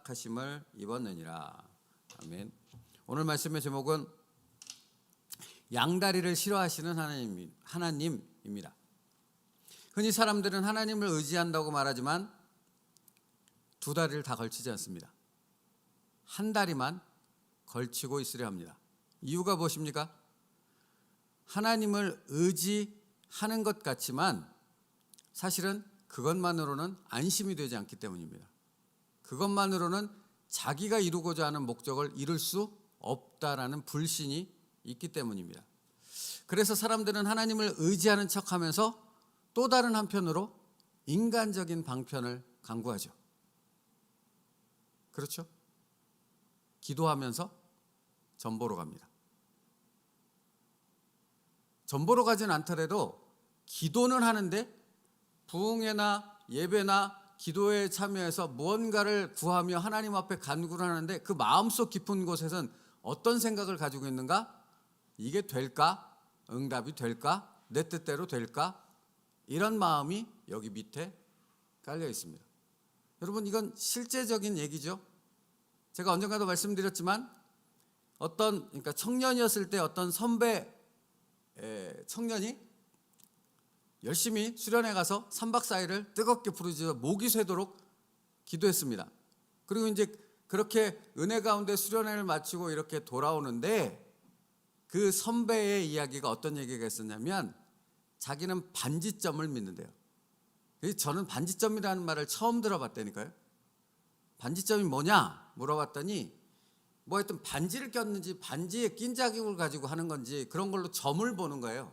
택하심을 입었느니라. 아멘. 오늘 말씀의 제목은 양다리를 싫어하시는 하나님입니다. 흔히 사람들은 하나님을 의지한다고 말하지만 두 다리를 다 걸치지 않습니다. 한 다리만 걸치고 있으려 합니다. 이유가 무엇입니까? 하나님을 의지하는 것 같지만 사실은 그것만으로는 안심이 되지 않기 때문입니다. 그것만으로는 자기가 이루고자 하는 목적을 이룰 수 없다라는 불신이 있기 때문입니다. 그래서 사람들은 하나님을 의지하는 척하면서 또 다른 한편으로 인간적인 방편을 강구하죠. 그렇죠? 기도하면서 전 보러 갑니다. 전 보러 가진 않더라도 기도는 하는데 부흥회나 예배나 기도에 참여해서 무언가를 구하며 하나님 앞에 간구를 하는데 그 마음속 깊은 곳에서는 어떤 생각을 가지고 있는가? 이게 될까? 응답이 될까? 내 뜻대로 될까? 이런 마음이 여기 밑에 깔려 있습니다. 여러분, 이건 실제적인 얘기죠. 제가 언젠가도 말씀드렸지만 그러니까 청년이었을 때 어떤 선배 청년이 열심히 수련회 가서 3박 4일을 뜨겁게 부르짖어 목이 새도록 기도했습니다. 그리고 이제 그렇게 은혜 가운데 수련회를 마치고 이렇게 돌아오는데 그 선배의 이야기가 어떤 얘기가 있었냐면 자기는 반지점을 믿는데요. 저는 반지점이라는 말을 처음 들어봤다니까요. 반지점이 뭐냐 물어봤더니 뭐 하여튼 반지를 꼈는지 반지에 낀 자국을 가지고 하는 건지 그런 걸로 점을 보는 거예요.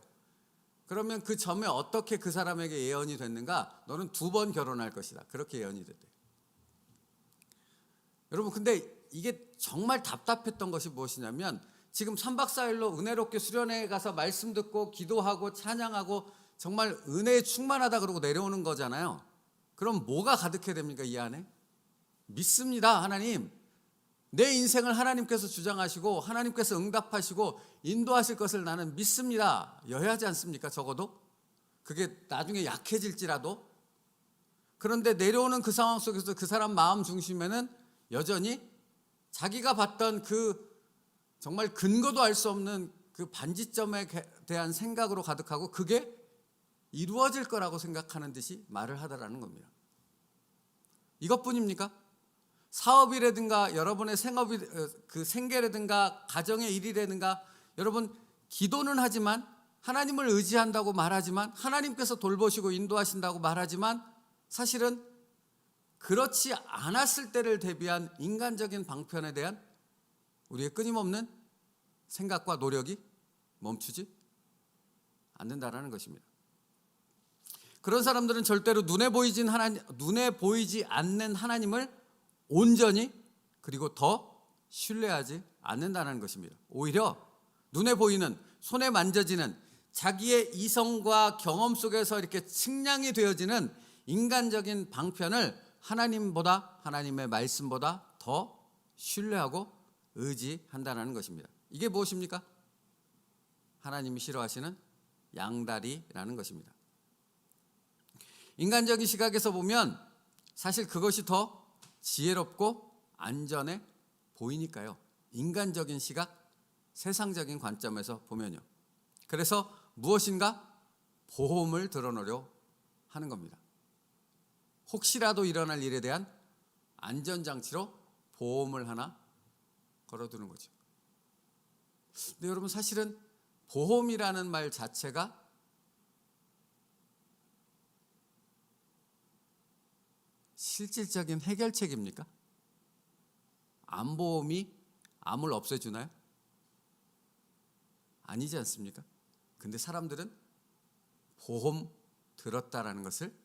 그러면 그 점에 어떻게 그 사람에게 예언이 됐는가? 너는 2번 결혼할 것이다. 그렇게 예언이 됐대요. 여러분, 근데 이게 정말 답답했던 것이 무엇이냐면 지금 3박 4일로 은혜롭게 수련회에 가서 말씀 듣고 기도하고 찬양하고 정말 은혜에 충만하다 그러고 내려오는 거잖아요. 그럼 뭐가 가득해야 됩니까? 이 안에? 믿습니다. 하나님. 내 인생을 하나님께서 주장하시고 하나님께서 응답하시고 인도하실 것을 나는 믿습니다. 여야 하지 않습니까? 적어도 그게 나중에 약해질지라도. 그런데 내려오는 그 상황 속에서 그 사람 마음 중심에는 여전히 자기가 봤던 그 정말 근거도 알 수 없는 그 반지점에 대한 생각으로 가득하고 그게 이루어질 거라고 생각하는 듯이 말을 하더라는 겁니다. 이것뿐입니까? 사업이라든가 여러분의 생계라든가 가정의 일이라든가 여러분 기도는 하지만 하나님을 의지한다고 말하지만 하나님께서 돌보시고 인도하신다고 말하지만 사실은 그렇지 않았을 때를 대비한 인간적인 방편에 대한 우리의 끊임없는 생각과 노력이 멈추지 않는다라는 것입니다. 그런 사람들은 절대로 눈에 보이지 않는 하나님을 온전히 그리고 더 신뢰하지 않는다는 것입니다. 오히려 눈에 보이는 손에 만져지는 자기의 이성과 경험 속에서 이렇게 측량이 되어지는 인간적인 방편을 하나님보다 하나님의 말씀보다 더 신뢰하고 의지한다는 것입니다. 이게 무엇입니까? 하나님이 싫어하시는 양다리라는 것입니다. 인간적인 시각에서 보면 사실 그것이 더 지혜롭고 안전해 보이니까요. 인간적인 시각, 세상적인 관점에서 보면요. 그래서 무엇인가 보험을 들어놓으려 하는 겁니다. 혹시라도 일어날 일에 대한 안전장치로 보험을 하나 걸어두는 거죠. 근데 여러분, 사실은 보험이라는 말 자체가 실질적인 해결책입니까? 암보험이 암을 없애주나요? 아니지 않습니까? 근데 사람들은 보험 들었다라는 것을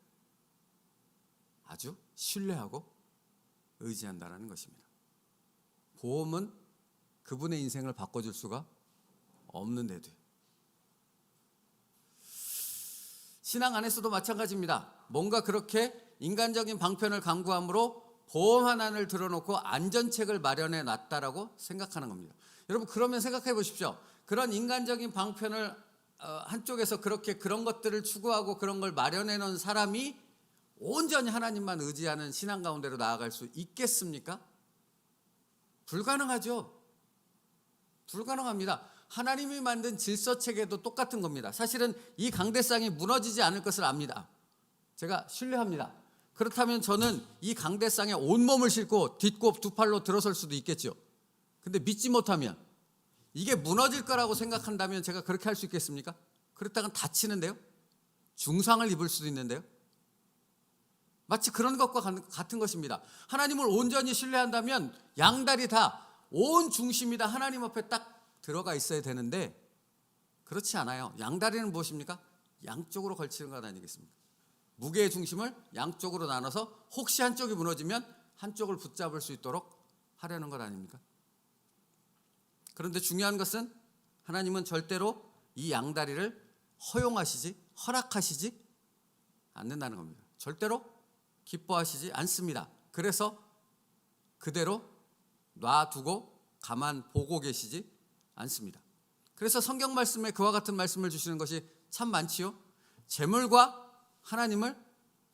아주 신뢰하고 의지한다는 것입니다. 보험은 그분의 인생을 바꿔줄 수가 없는데도요. 신앙 안에서도 마찬가지입니다. 뭔가 그렇게 인간적인 방편을 강구함으로 보험 하나를 들어놓고 안전책을 마련해 놨다라고 생각하는 겁니다. 여러분, 그러면 생각해 보십시오. 그런 인간적인 방편을 한쪽에서 그런 것들을 추구하고 그런 걸 마련해 놓은 사람이 온전히 하나님만 의지하는 신앙 가운데로 나아갈 수 있겠습니까? 불가능하죠. 불가능합니다. 하나님이 만든 질서체계도 똑같은 겁니다. 사실은 이 강대상이 무너지지 않을 것을 압니다. 제가 신뢰합니다. 그렇다면 저는 이 강대상에 온몸을 싣고 딛고 두 팔로 들어설 수도 있겠죠. 근데 믿지 못하면, 이게 무너질 거라고 생각한다면 제가 그렇게 할 수 있겠습니까? 그렇다간 다치는데요. 중상을 입을 수도 있는데요. 마치 그런 것과 같은 것입니다. 하나님을 온전히 신뢰한다면 양다리 다 온 중심이 다 하나님 앞에 딱 들어가 있어야 되는데 그렇지 않아요. 양다리는 무엇입니까? 양쪽으로 걸치는 것 아니겠습니까? 무게의 중심을 양쪽으로 나눠서 혹시 한쪽이 무너지면 한쪽을 붙잡을 수 있도록 하려는 것 아닙니까? 그런데 중요한 것은 하나님은 절대로 이 양다리를 허락하시지 않는다는 겁니다. 절대로 기뻐하시지 않습니다. 그래서 그대로 놔두고 가만 보고 계시지 않습니다. 그래서 성경 말씀에 그와 같은 말씀을 주시는 것이 참 많지요. 재물과 하나님을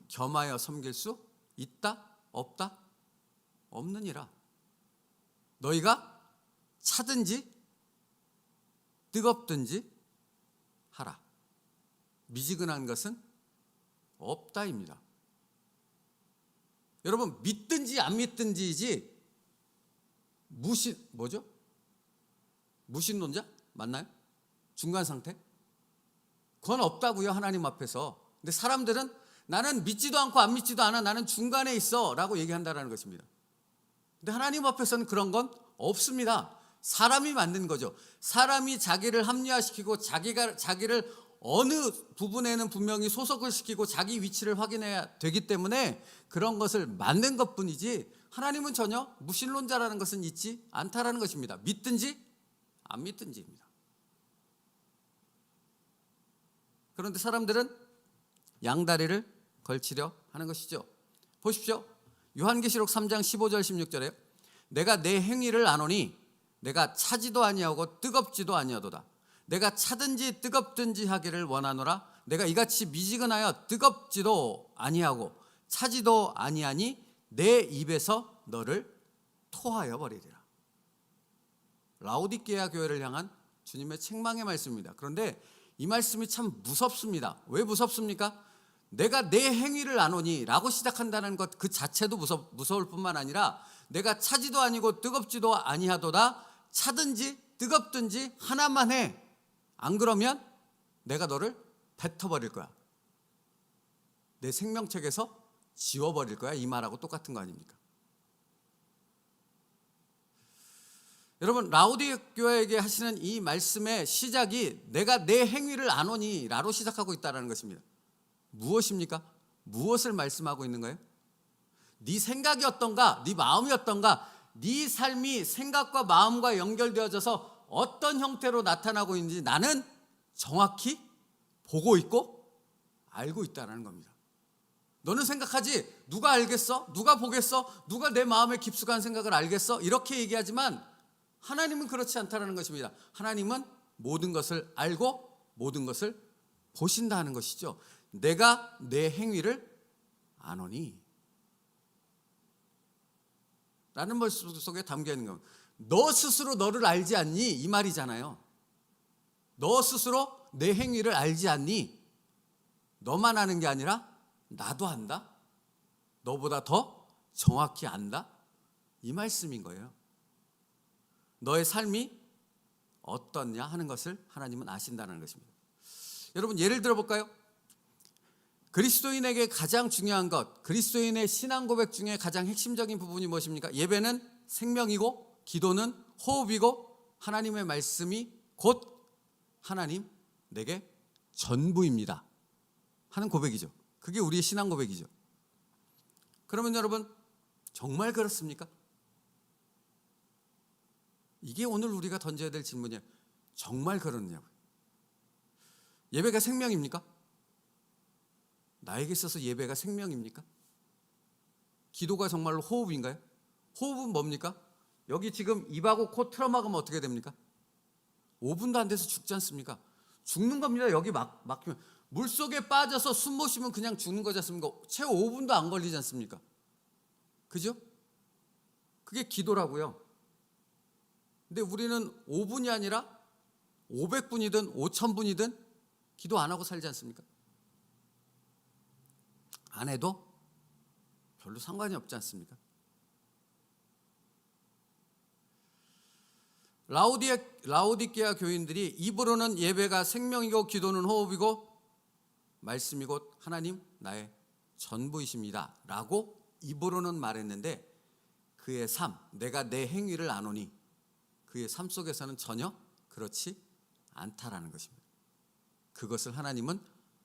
겸하여 섬길 수 있다? 없다? 없느니라. 너희가 차든지 뜨겁든지 하라. 미지근한 것은 없다입니다. 여러분, 믿든지 안 믿든지이지 무신론자 맞나요? 중간 상태? 그건 없다고요, 하나님 앞에서. 근데 사람들은 나는 믿지도 않고 안 믿지도 않아, 나는 중간에 있어 라고 얘기한다는 것입니다. 근데 하나님 앞에서는 그런 건 없습니다. 사람이 만든 거죠. 사람이 자기를 합리화시키고 자기를 어느 부분에는 분명히 소속을 시키고 자기 위치를 확인해야 되기 때문에 그런 것을 만든 것뿐이지, 하나님은 전혀 무신론자라는 것은 있지 않다라는 것입니다. 믿든지 안 믿든지입니다. 그런데 사람들은 양다리를 걸치려 하는 것이죠. 보십시오. 요한계시록 3장 15절 16절에요. 내가 내 행위를 아노니 내가 차지도 아니하고 뜨겁지도 아니하도다. 내가 차든지 뜨겁든지 하기를 원하노라. 내가 이같이 미지근하여 뜨겁지도 아니하고 차지도 아니하니 내 입에서 너를 토하여 버리리라. 라오디게아 교회를 향한 주님의 책망의 말씀입니다. 그런데 이 말씀이 참 무섭습니다. 왜 무섭습니까? 내가 내 행위를 아노니 라고 시작한다는 것 그 자체도 무서울 뿐만 아니라 내가 차지도 아니고 뜨겁지도 아니하도다. 차든지 뜨겁든지 하나만 해. 안 그러면 내가 너를 뱉어버릴 거야. 내 생명책에서 지워버릴 거야. 이 말하고 똑같은 거 아닙니까? 여러분, 라오디게아에게 하시는 이 말씀의 시작이 내가 내 행위를 아노니 라로 시작하고 있다는 것입니다. 무엇입니까? 무엇을 말씀하고 있는 거예요? 네 생각이 어떤가? 네 마음이 어떤가? 네 삶이 생각과 마음과 연결되어져서 어떤 형태로 나타나고 있는지 나는 정확히 보고 있고 알고 있다는 겁니다. 너는 생각하지, 누가 알겠어? 누가 보겠어? 누가 내 마음의 깊숙한 생각을 알겠어? 이렇게 얘기하지만 하나님은 그렇지 않다는 것입니다. 하나님은 모든 것을 알고 모든 것을 보신다 하는 것이죠. 내가 내 행위를 아노니 라는 말씀 속에 담겨 있는 겁니다. 너 스스로 너를 알지 않니? 이 말이잖아요. 너 스스로 내 행위를 알지 않니? 너만 아는 게 아니라 나도 안다. 너보다 더 정확히 안다. 이 말씀인 거예요. 너의 삶이 어떻냐 하는 것을 하나님은 아신다는 것입니다. 여러분, 예를 들어볼까요? 그리스도인에게 가장 중요한 것, 그리스도인의 신앙 고백 중에 가장 핵심적인 부분이 무엇입니까? 예배는 생명이고 기도는 호흡이고 하나님의 말씀이 곧 하나님 내게 전부입니다 하는 고백이죠. 그게 우리의 신앙 고백이죠. 그러면 여러분, 정말 그렇습니까? 이게 오늘 우리가 던져야 될 질문이에요. 정말 그렇냐고요. 예배가 생명입니까? 나에게 있어서 예배가 생명입니까? 기도가 정말로 호흡인가요? 호흡은 뭡니까? 여기 지금 입하고 코 틀어막으면 어떻게 됩니까? 5분도 안 돼서 죽지 않습니까? 죽는 겁니다. 여기 막히면 물속에 빠져서 숨 못 쉬면 그냥 죽는 거지 않습니까? 채 5분도 안 걸리지 않습니까? 그죠? 그게 기도라고요. 근데 우리는 5분이 아니라 500분이든 5000분이든 기도 안 하고 살지 않습니까? 안 해도 별로 상관이 없지 않습니까? 라오디게아 교인들이 입으로는 예배가 생명이고 기도는 호흡이고 말씀이 곧 하나님 나의 전부이십니다 라고 입으로는 말했는데 그의 삶, 내가 내 행위를 아노니 그의 삶 속에서는 전혀 그렇지 않다라는 것입니다. 그것을 하나님은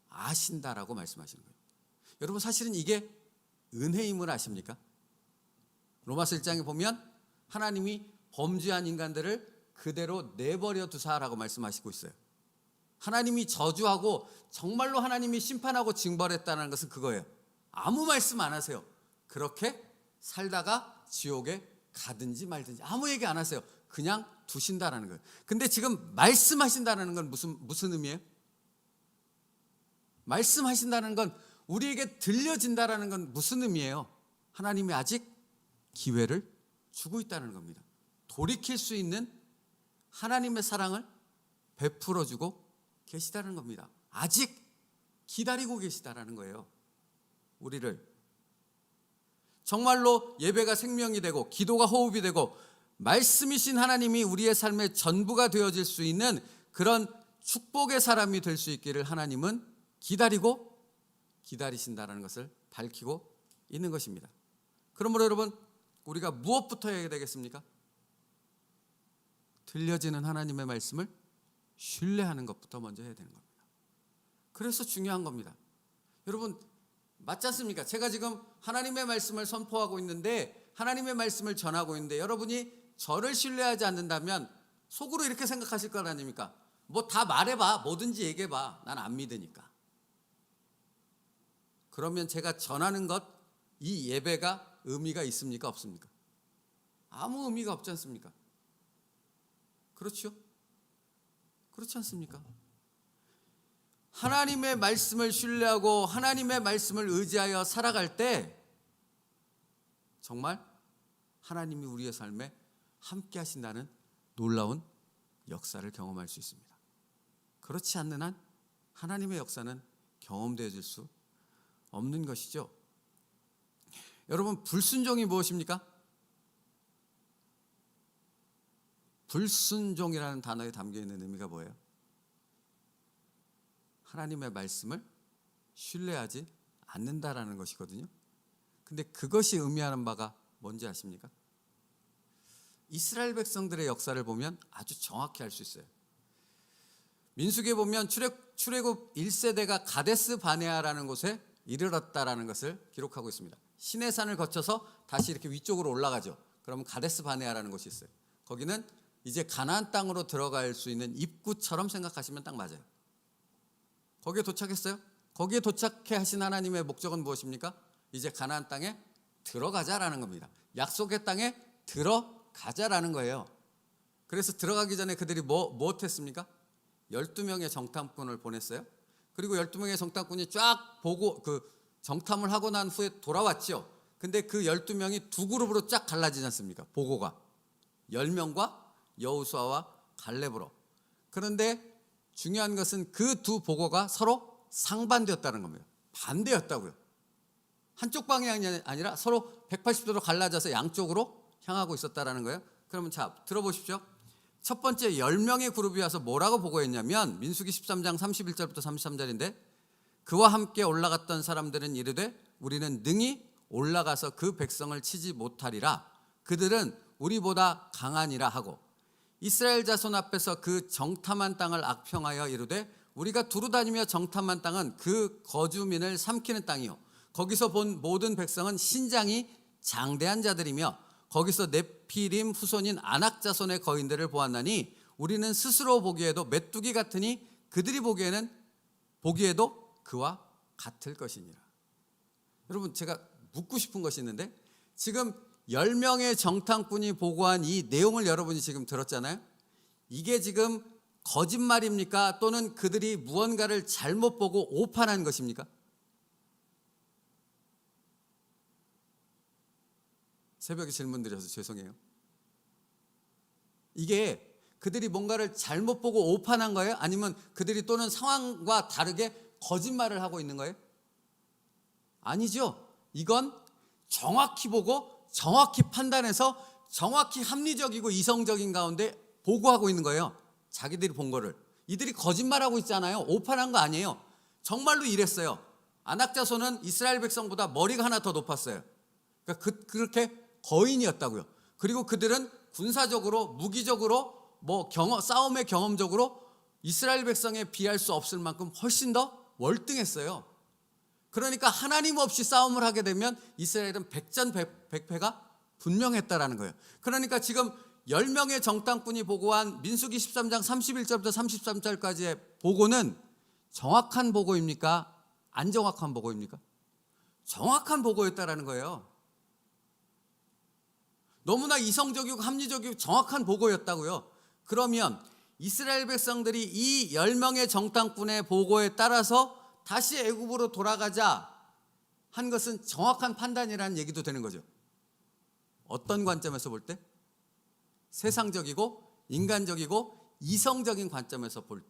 아신다라고 말씀하시는 거예요. 여러분, 사실은 이게 은혜임을 아십니까? 로마서 1장에 보면 하나님이 범죄한 인간들을 그대로 내버려 두사라고 말씀하시고 있어요. 하나님이 저주하고 정말로 하나님이 심판하고 징벌했다는 것은 그거예요. 아무 말씀 안 하세요. 그렇게 살다가 지옥에 가든지 말든지 아무 얘기 안 하세요. 그냥 두신다라는 거예요. 근데 지금 말씀하신다는 건 무슨 의미예요? 말씀하신다는 건 우리에게 들려진다라는 건 무슨 의미예요? 하나님이 아직 기회를 주고 있다는 겁니다. 돌이킬 수 있는 하나님의 사랑을 베풀어 주고 계시다는 겁니다. 아직 기다리고 계시다라는 거예요. 우리를 정말로 예배가 생명이 되고 기도가 호흡이 되고 말씀이신 하나님이 우리의 삶의 전부가 되어질 수 있는 그런 축복의 사람이 될 수 있기를 하나님은 기다리신다라는 것을 밝히고 있는 것입니다. 그러므로 여러분, 우리가 무엇부터 해야 되겠습니까? 들려지는 하나님의 말씀을 신뢰하는 것부터 먼저 해야 되는 겁니다. 그래서 중요한 겁니다. 여러분, 맞지 않습니까? 제가 지금 하나님의 말씀을 선포하고 있는데, 하나님의 말씀을 전하고 있는데, 여러분이 저를 신뢰하지 않는다면 속으로 이렇게 생각하실 거 아닙니까? 뭐 다 말해봐, 뭐든지 얘기해봐, 난 안 믿으니까. 그러면 제가 전하는 것, 이 예배가 의미가 있습니까? 없습니까? 아무 의미가 없지 않습니까? 그렇죠? 그렇지 않습니까? 하나님의 말씀을 신뢰하고 하나님의 말씀을 의지하여 살아갈 때 정말 하나님이 우리의 삶에 함께 하신다는 놀라운 역사를 경험할 수 있습니다. 그렇지 않는 한 하나님의 역사는 경험되어질 수 없는 것이죠. 여러분, 불순종이 무엇입니까? 불순종이라는 단어에 담겨있는 의미가 뭐예요? 하나님의 말씀을 신뢰하지 않는다라는 것이거든요. 근데 그것이 의미하는 바가 뭔지 아십니까? 이스라엘 백성들의 역사를 보면 아주 정확히 알 수 있어요. 민수기에 보면 출애굽 1세대가 가데스 바네아라는 곳에 이르렀다라는 것을 기록하고 있습니다. 시내산을 거쳐서 다시 이렇게 위쪽으로 올라가죠. 그러면 가데스 바네아라는 곳이 있어요. 거기는 이제 가나안 땅으로 들어갈 수 있는 입구처럼 생각하시면 딱 맞아요. 거기에 도착했어요? 거기에 도착해 하신 하나님의 목적은 무엇입니까? 이제 가나안 땅에 들어가자라는 겁니다. 약속의 땅에 들어가자라는 거예요. 그래서 들어가기 전에 그들이 무엇했습니까? 12명의 정탐꾼을 보냈어요. 그리고 12명의 정탐꾼이 쫙 보고 정탐을 하고 난 후에 돌아왔죠. 근데 그 12명이 두 그룹으로 쫙 갈라지지 않습니까? 보고가 10명과 여호수아와 갈렙으로. 그런데 중요한 것은 그 두 보고가 서로 상반되었다는 겁니다. 반대였다고요. 한쪽 방향이 아니라 서로 180도로 갈라져서 양쪽으로 향하고 있었다는 거예요. 그러면 자, 들어보십시오. 첫 번째 10명의 그룹이 와서 뭐라고 보고했냐면 민수기 13장 31절부터 33절인데 그와 함께 올라갔던 사람들은 이르되 우리는 능히 올라가서 그 백성을 치지 못하리라. 그들은 우리보다 강하니라 하고 이스라엘 자손 앞에서 그 정탐한 땅을 악평하여 이르되 우리가 두루다니며 정탐한 땅은 그 거주민을 삼키는 땅이요 거기서 본 모든 백성은 신장이 장대한 자들이며 거기서 네피림 후손인 아낙 자손의 거인들을 보았나니 우리는 스스로 보기에도 메뚜기 같으니 그들이 보기에도 그와 같을 것이니라. 여러분, 제가 묻고 싶은 것이 있는데 지금 10명의 정탐꾼이 보고한 이 내용을 여러분이 지금 들었잖아요. 이게 지금 거짓말입니까? 또는 그들이 무언가를 잘못 보고 오판한 것입니까? 새벽에 질문 드려서 죄송해요. 이게 그들이 뭔가를 잘못 보고 오판한 거예요? 아니면 그들이 또는 상황과 다르게 거짓말을 하고 있는 거예요? 아니죠. 이건 정확히 보고 정확히 판단해서 정확히 합리적이고 이성적인 가운데 보고하고 있는 거예요. 자기들이 본 거를. 이들이 거짓말하고 있잖아요. 오판한 거 아니에요. 정말로 이랬어요. 안악자손은 이스라엘 백성보다 머리가 하나 더 높았어요. 그러니까 그렇게 거인이었다고요. 그리고 그들은 군사적으로, 무기적으로, 싸움의 경험적으로 이스라엘 백성에 비할 수 없을 만큼 훨씬 더 월등했어요. 그러니까 하나님 없이 싸움을 하게 되면 이스라엘은 백전백패가 분명했다라는 거예요. 그러니까 지금 10명의 정탐꾼이 보고한 민수기 13장 31절부터 33절까지의 보고는 정확한 보고입니까? 안 정확한 보고입니까? 정확한 보고였다라는 거예요. 너무나 이성적이고 합리적이고 정확한 보고였다고요. 그러면 이스라엘 백성들이 이 10명의 정탐꾼의 보고에 따라서 다시 애굽으로 돌아가자 한 것은 정확한 판단이라는 얘기도 되는 거죠. 어떤 관점에서 볼 때? 세상적이고 인간적이고 이성적인 관점에서 볼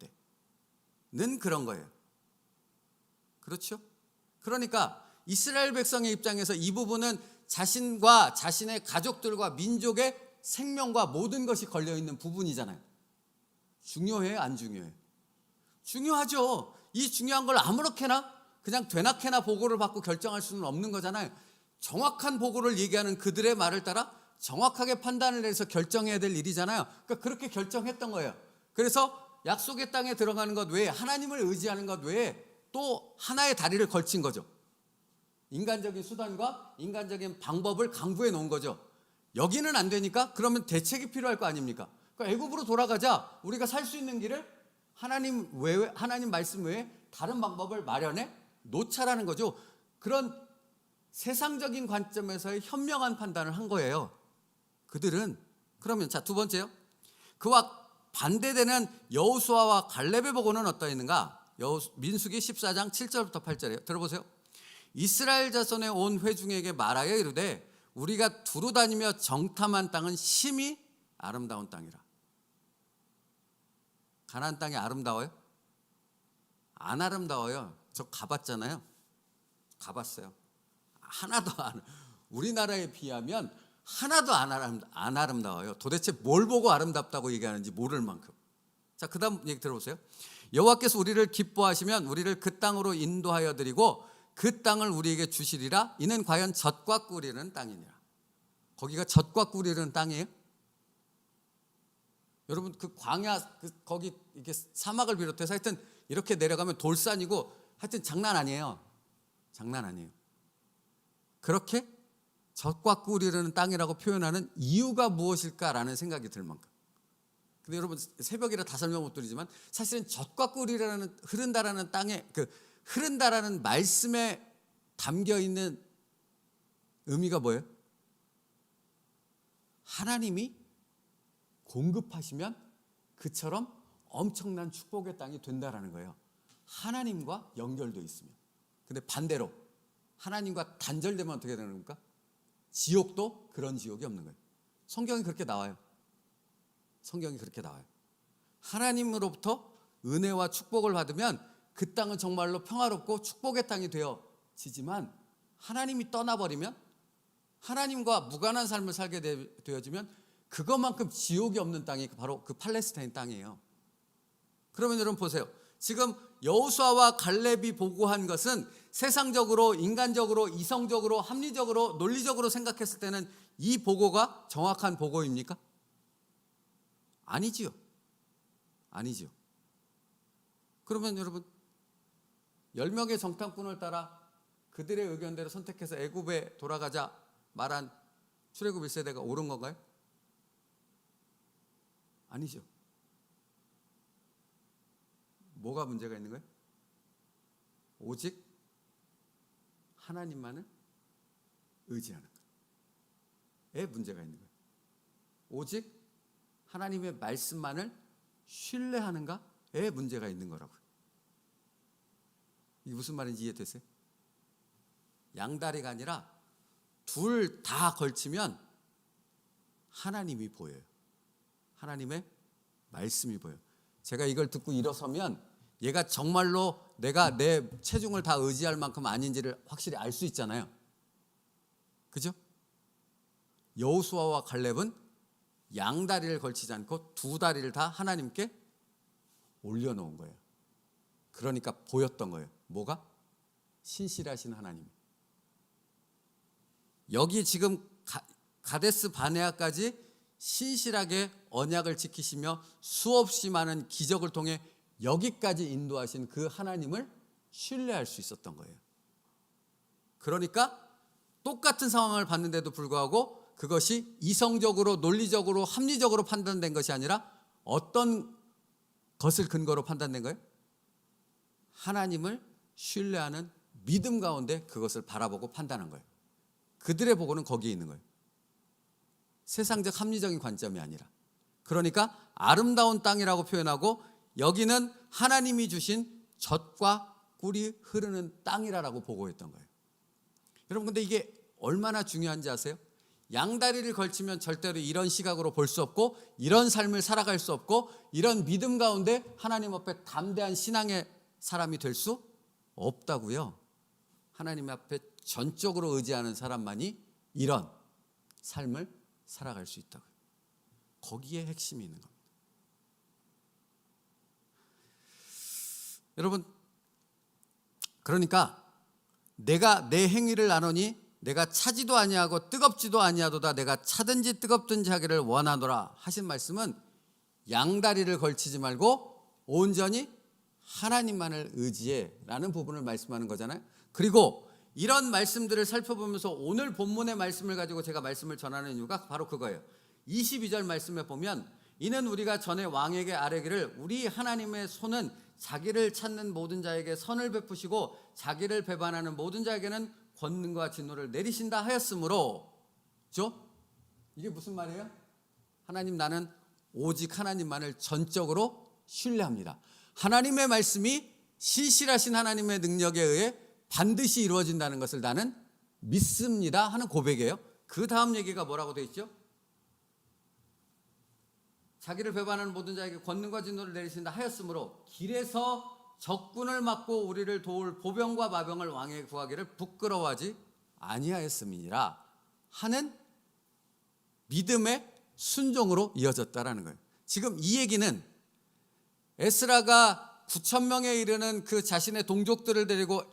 때는 그런 거예요. 그렇죠? 그러니까 이스라엘 백성의 입장에서 이 부분은 자신과 자신의 가족들과 민족의 생명과 모든 것이 걸려있는 부분이잖아요. 중요해요? 안 중요해요? 중요하죠. 이 중요한 걸 아무렇게나 그냥 되나케나 보고를 받고 결정할 수는 없는 거잖아요. 정확한 보고를 얘기하는 그들의 말을 따라 정확하게 판단을 해서 결정해야 될 일이잖아요. 그러니까 그렇게 결정했던 거예요. 그래서 약속의 땅에 들어가는 것 외에, 하나님을 의지하는 것 외에 또 하나의 다리를 걸친 거죠. 인간적인 수단과 인간적인 방법을 강구해 놓은 거죠. 여기는 안 되니까 그러면 대책이 필요할 거 아닙니까? 그러니까 애굽으로 돌아가자. 우리가 살 수 있는 길을 하나님 말씀 외에 다른 방법을 마련해 놓자라는 거죠. 그런 세상적인 관점에서의 현명한 판단을 한 거예요. 그들은. 그러면 자, 두 번째요. 그와 반대되는 여호수아와 갈렙의 보고는 어떠했는가? 민수기 14장 7절부터 8절이에요. 들어보세요. 이스라엘 자손의 온 회중에게 말하여 이르되 우리가 두루 다니며 정탐한 땅은 심히 아름다운 땅이라. 가나안 땅이 아름다워요? 안 아름다워요. 저 가봤잖아요. 가봤어요. 하나도 안, 우리나라에 비하면 하나도 안 아름다워요. 도대체 뭘 보고 아름답다고 얘기하는지 모를 만큼. 자, 그 다음 얘기 들어보세요. 여호와께서 우리를 기뻐하시면 우리를 그 땅으로 인도하여 드리고 그 땅을 우리에게 주시리라. 이는 과연 젖과 꿀이는 땅이니라. 거기가 젖과 꿀이는 땅이에요? 여러분 그 광야 거기 이렇게 사막을 비롯해서 하여튼 이렇게 내려가면 돌산이고 하여튼 장난 아니에요. 장난 아니에요. 그렇게 젖과 꿀이 흐르는 땅이라고 표현하는 이유가 무엇일까라는 생각이 들 만큼. 근데 여러분 새벽이라 다 설명 못 드리지만 사실은 젖과 꿀이 흐른다라는 땅에 흐른다라는 말씀에 담겨 있는 의미가 뭐예요? 하나님이 공급하시면 그처럼 엄청난 축복의 땅이 된다라는 거예요. 하나님과 연결되어 있으면. 근데 반대로 하나님과 단절되면 어떻게 되는 겁니까? 지옥도 그런 지옥이 없는 거예요. 성경이 그렇게 나와요. 성경이 그렇게 나와요. 하나님으로부터 은혜와 축복을 받으면 그 땅은 정말로 평화롭고 축복의 땅이 되어지지만 하나님이 떠나버리면 하나님과 무관한 삶을 살게 되어지면 그것만큼 지옥이 없는 땅이 바로 그 팔레스타인 땅이에요. 그러면 여러분 보세요. 지금 여호수아와 갈렙이 보고한 것은 세상적으로, 인간적으로, 이성적으로, 합리적으로, 논리적으로 생각했을 때는 이 보고가 정확한 보고입니까? 아니지요. 아니지요. 그러면 여러분 10명의 정탐꾼을 따라 그들의 의견대로 선택해서 애굽에 돌아가자 말한 출애굽 1세대가 옳은 건가요? 아니죠. 뭐가 문제가 있는 거예요? 오직 하나님만을 의지하는 것에 문제가 있는 거예요. 오직 하나님의 말씀만을 신뢰하는가에 문제가 있는 거라고요. 이게 무슨 말인지 이해되세요? 양다리가 아니라 둘 다 걸치면 하나님이 보여요. 하나님의 말씀이 보여요. 제가 이걸 듣고 일어서면 얘가 정말로 내가 내 체중을 다 의지할 만큼 아닌지를 확실히 알 수 있잖아요. 그죠? 여호수아와 갈렙은 양다리를 걸치지 않고 두 다리를 다 하나님께 올려놓은 거예요. 그러니까 보였던 거예요. 뭐가? 신실하신 하나님. 여기 지금 가데스 바네아까지 신실하게 언약을 지키시며 수없이 많은 기적을 통해 여기까지 인도하신 그 하나님을 신뢰할 수 있었던 거예요. 그러니까 똑같은 상황을 봤는데도 불구하고 그것이 이성적으로 논리적으로 합리적으로 판단된 것이 아니라 어떤 것을 근거로 판단된 거예요? 하나님을 신뢰하는 믿음 가운데 그것을 바라보고 판단한 거예요. 그들의 보고는 거기에 있는 거예요. 세상적 합리적인 관점이 아니라. 그러니까 아름다운 땅이라고 표현하고 여기는 하나님이 주신 젖과 꿀이 흐르는 땅이라고 보고했던 거예요. 여러분, 근데 이게 얼마나 중요한지 아세요? 양다리를 걸치면 절대로 이런 시각으로 볼 수 없고 이런 삶을 살아갈 수 없고 이런 믿음 가운데 하나님 앞에 담대한 신앙의 사람이 될 수 없다고요. 하나님 앞에 전적으로 의지하는 사람만이 이런 삶을 살아갈 수 있다고요. 거기에 핵심이 있는 겁니다. 여러분, 그러니까 내가 내 행위를 아노니 내가 차지도 아니하고 뜨겁지도 아니하도다 내가 차든지 뜨겁든지 하기를 원하노라 하신 말씀은 양다리를 걸치지 말고 온전히 하나님만을 의지해 라는 부분을 말씀하는 거잖아요. 그리고 이런 말씀들을 살펴보면서 오늘 본문의 말씀을 가지고 제가 말씀을 전하는 이유가 바로 그거예요. 22절 말씀에 보면 이는 우리가 전에 왕에게 아뢰기를 우리 하나님의 손은 자기를 찾는 모든 자에게 선을 베푸시고 자기를 배반하는 모든 자에게는 권능과 진노를 내리신다 하였으므로, 그렇죠? 이게 무슨 말이에요? 하나님, 나는 오직 하나님만을 전적으로 신뢰합니다. 하나님의 말씀이 신실하신 하나님의 능력에 의해 반드시 이루어진다는 것을 나는 믿습니다 하는 고백이에요. 그 다음 얘기가 뭐라고 되어 있죠? 자기를 배반하는 모든 자에게 권능과 진노를 내리신다 하였으므로 길에서 적군을 막고 우리를 도울 보병과 마병을 왕에게 구하기를 부끄러워하지 아니하였음이니라 하는 믿음의 순종으로 이어졌다라는 거예요. 지금 이 얘기는 에스라가 9,000명에 이르는 그 자신의 동족들을 데리고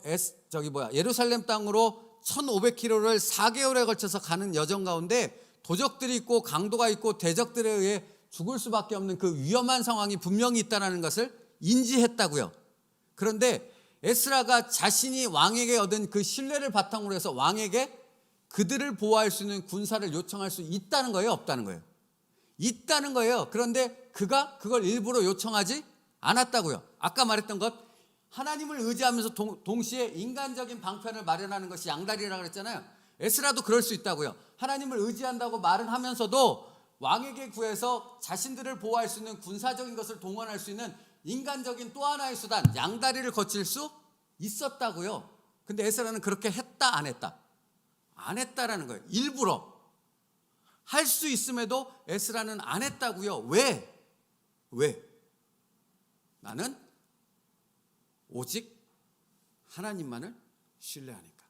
예루살렘 땅으로 1,500km를 4개월에 걸쳐서 가는 여정 가운데 도적들이 있고 강도가 있고 대적들에 의해 죽을 수밖에 없는 그 위험한 상황이 분명히 있다는 것을 인지했다고요. 그런데 에스라가 자신이 왕에게 얻은 그 신뢰를 바탕으로 해서 왕에게 그들을 보호할 수 있는 군사를 요청할 수 있다는 거예요, 없다는 거예요? 있다는 거예요. 그런데 그가 그걸 일부러 요청하지 않았다고요. 아까 말했던 것, 하나님을 의지하면서 동시에 인간적인 방편을 마련하는 것이 양다리라고 그랬잖아요. 에스라도 그럴 수 있다고요. 하나님을 의지한다고 말은 하면서도 왕에게 구해서 자신들을 보호할 수 있는 군사적인 것을 동원할 수 있는 인간적인 또 하나의 수단, 양다리를 거칠 수 있었다고요. 근데 에스라는 그렇게 했다, 안 했다? 안 했다라는 거예요. 일부러. 할 수 있음에도 에스라는 안 했다고요. 왜? 나는 오직 하나님만을 신뢰하니까.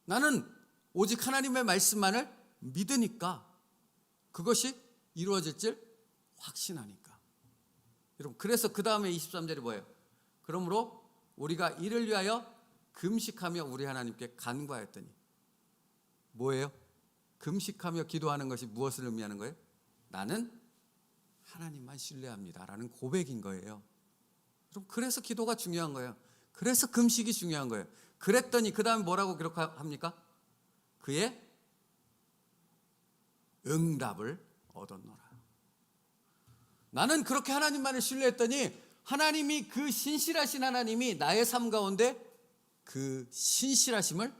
나는 오직 하나님의 말씀만을 믿으니까. 그것이 이루어질 줄 확신하니까. 여러분, 그래서 그 다음에 23절이 뭐예요? 그러므로 우리가 이를 위하여 금식하며 우리 하나님께 간구하였더니. 뭐예요? 금식하며 기도하는 것이 무엇을 의미하는 거예요? 나는 하나님만 신뢰합니다 라는 고백인 거예요. 여러분, 그래서 기도가 중요한 거예요. 그래서 금식이 중요한 거예요. 그랬더니 그 다음에 뭐라고 기록합니까? 그의 응답을 얻었노라. 나는 그렇게 하나님만을 신뢰했더니 하나님이, 그 신실하신 하나님이 나의 삶 가운데 그 신실하심을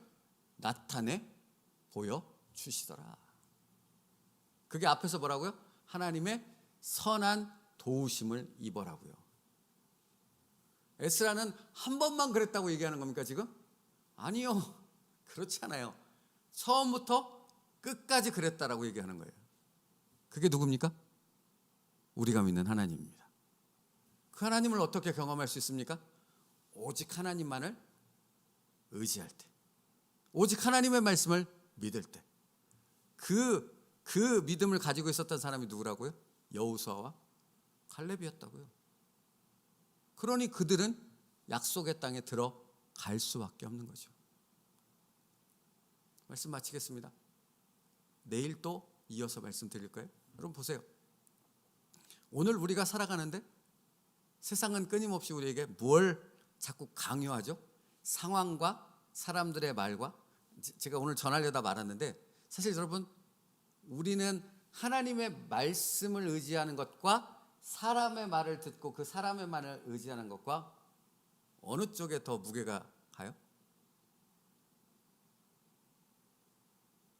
나타내 보여주시더라. 그게 앞에서 뭐라고요? 하나님의 선한 도우심을 입어라고요. 에스라는 한 번만 그랬다고 얘기하는 겁니까 지금? 아니요, 그렇지 않아요. 처음부터 끝까지 그랬다라고 얘기하는 거예요. 그게 누굽니까? 우리가 믿는 하나님입니다. 그 하나님을 어떻게 경험할 수 있습니까? 오직 하나님만을 의지할 때, 오직 하나님의 말씀을 믿을 때. 그 믿음을 가지고 있었던 사람이 누구라고요? 여호수아와 갈렙이었다고요. 그러니 그들은 약속의 땅에 들어갈 수밖에 없는 거죠. 말씀 마치겠습니다. 내일 또 이어서 말씀드릴까요? 여러분 보세요. 오늘 우리가 살아가는데 세상은 끊임없이 우리에게 뭘 자꾸 강요하죠? 상황과 사람들의 말과, 제가 오늘 전하려다 말았는데, 사실 여러분, 우리는 하나님의 말씀을 의지하는 것과 사람의 말을 듣고 그 사람의 말을 의지하는 것과 어느 쪽에 더 무게가 가요?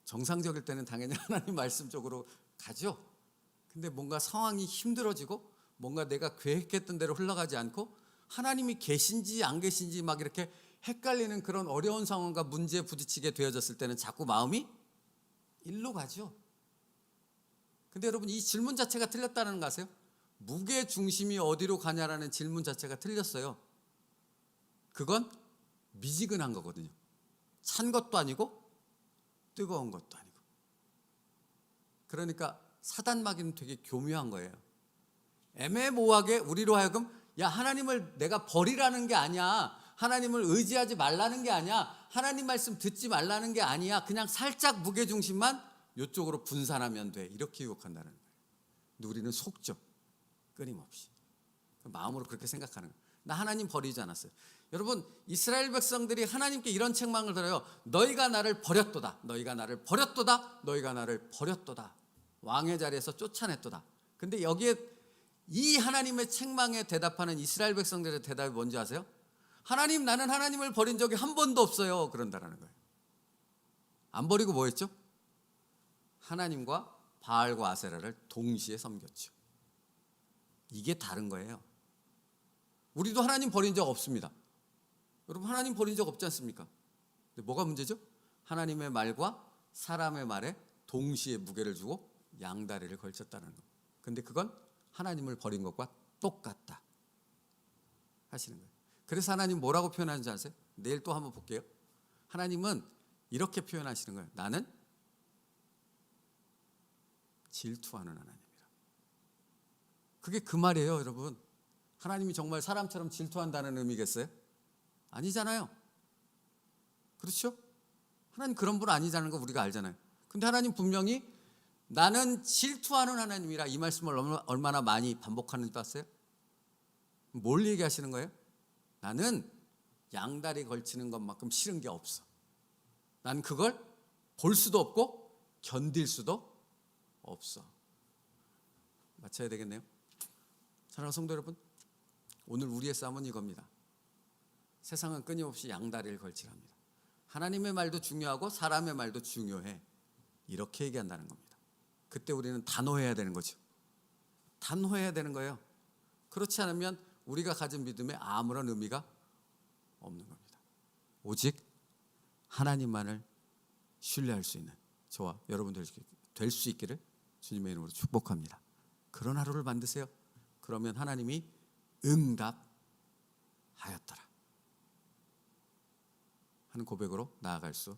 정상적일 때는 당연히 하나님 말씀 쪽으로 가죠. 근데 뭔가 상황이 힘들어지고 뭔가 내가 계획했던 대로 흘러가지 않고 하나님이 계신지 안 계신지 막 이렇게 헷갈리는 그런 어려운 상황과 문제에 부딪히게 되어졌을 때는 자꾸 마음이 일로 가죠. 근데 여러분, 이 질문 자체가 틀렸다는 거 아세요? 무게 중심이 어디로 가냐라는 질문 자체가 틀렸어요. 그건 미지근한 거거든요. 찬 것도 아니고 뜨거운 것도 아니고. 그러니까 사단마귀는 되게 교묘한 거예요. 애매모호하게 우리로 하여금, 야, 하나님을 내가 버리라는 게 아니야, 하나님을 의지하지 말라는 게 아니야, 하나님 말씀 듣지 말라는 게 아니야, 그냥 살짝 무게중심만 이쪽으로 분산하면 돼, 이렇게 유혹한다는 거예요. 근데 우리는 속죠. 끊임없이 마음으로 그렇게 생각하는 거예요. 나 하나님 버리지 않았어요. 여러분, 이스라엘 백성들이 하나님께 이런 책망을 들어요. 너희가 나를 버렸도다, 너희가 나를 버렸도다, 너희가 나를 버렸도다. 왕의 자리에서 쫓아냈도다. 근데 여기에 이 하나님의 책망에 대답하는 이스라엘 백성들의 대답이 뭔지 아세요? 하나님, 나는 하나님을 버린 적이 한 번도 없어요, 그런다라는 거예요. 안 버리고 뭐 했죠? 하나님과 바알과 아세라를 동시에 섬겼죠. 이게 다른 거예요. 우리도 하나님 버린 적 없습니다. 여러분, 하나님 버린 적 없지 않습니까? 근데 뭐가 문제죠? 하나님의 말과 사람의 말에 동시에 무게를 주고 양다리를 걸쳤다는 거. 근데 그건 하나님을 버린 것과 똑같다 하시는 거예요. 그래서 하나님 뭐라고 표현하는지 아세요? 내일 또 한번 볼게요. 하나님은 이렇게 표현하시는 거예요. 나는 질투하는 하나님이라. 그게 그 말이에요, 여러분. 하나님이 정말 사람처럼 질투한다는 의미겠어요? 아니잖아요. 그렇죠? 하나님 그런 분 아니자는 거 우리가 알잖아요. 근데 하나님 분명히 나는 질투하는 하나님이라, 이 말씀을 얼마나 많이 반복하는지 봤어요? 뭘 얘기하시는 거예요? 나는 양다리 걸치는 것만큼 싫은 게 없어. 난 그걸 볼 수도 없고 견딜 수도 없어. 마쳐야 되겠네요. 사랑하는 성도 여러분, 오늘 우리의 싸움은 이겁니다. 세상은 끊임없이 양다리를 걸치랍니다. 하나님의 말도 중요하고 사람의 말도 중요해, 이렇게 얘기한다는 겁니다. 그때 우리는 단호해야 되는 거죠. 단호해야 되는 거예요. 그렇지 않으면 우리가 가진 믿음에 아무런 의미가 없는 겁니다. 오직 하나님만을 신뢰할 수 있는 저와 여러분들 될 수 있기를 주님의 이름으로 축복합니다. 그런 하루를 만드세요. 그러면 하나님이 응답하였더라 하는 고백으로 나아갈 수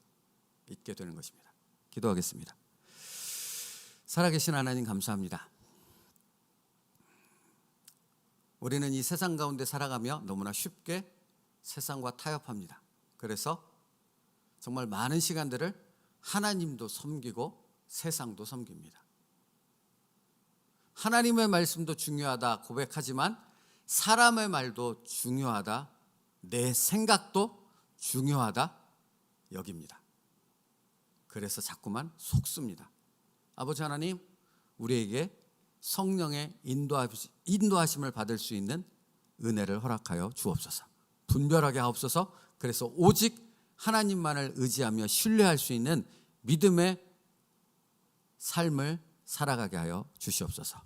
있게 되는 것입니다. 기도하겠습니다. 살아계신 하나님, 감사합니다. 우리는 이 세상 가운데 살아가며 너무나 쉽게 세상과 타협합니다. 그래서 정말 많은 시간들을 하나님도 섬기고 세상도 섬깁니다. 하나님의 말씀도 중요하다 고백하지만 사람의 말도 중요하다, 내 생각도 중요하다 여깁니다. 그래서 자꾸만 속습니다. 아버지 하나님, 우리에게 성령의 인도하심을 받을 수 있는 은혜를 허락하여 주옵소서. 분별하게 하옵소서. 그래서 오직 하나님만을 의지하며 신뢰할 수 있는 믿음의 삶을 살아가게 하여 주시옵소서.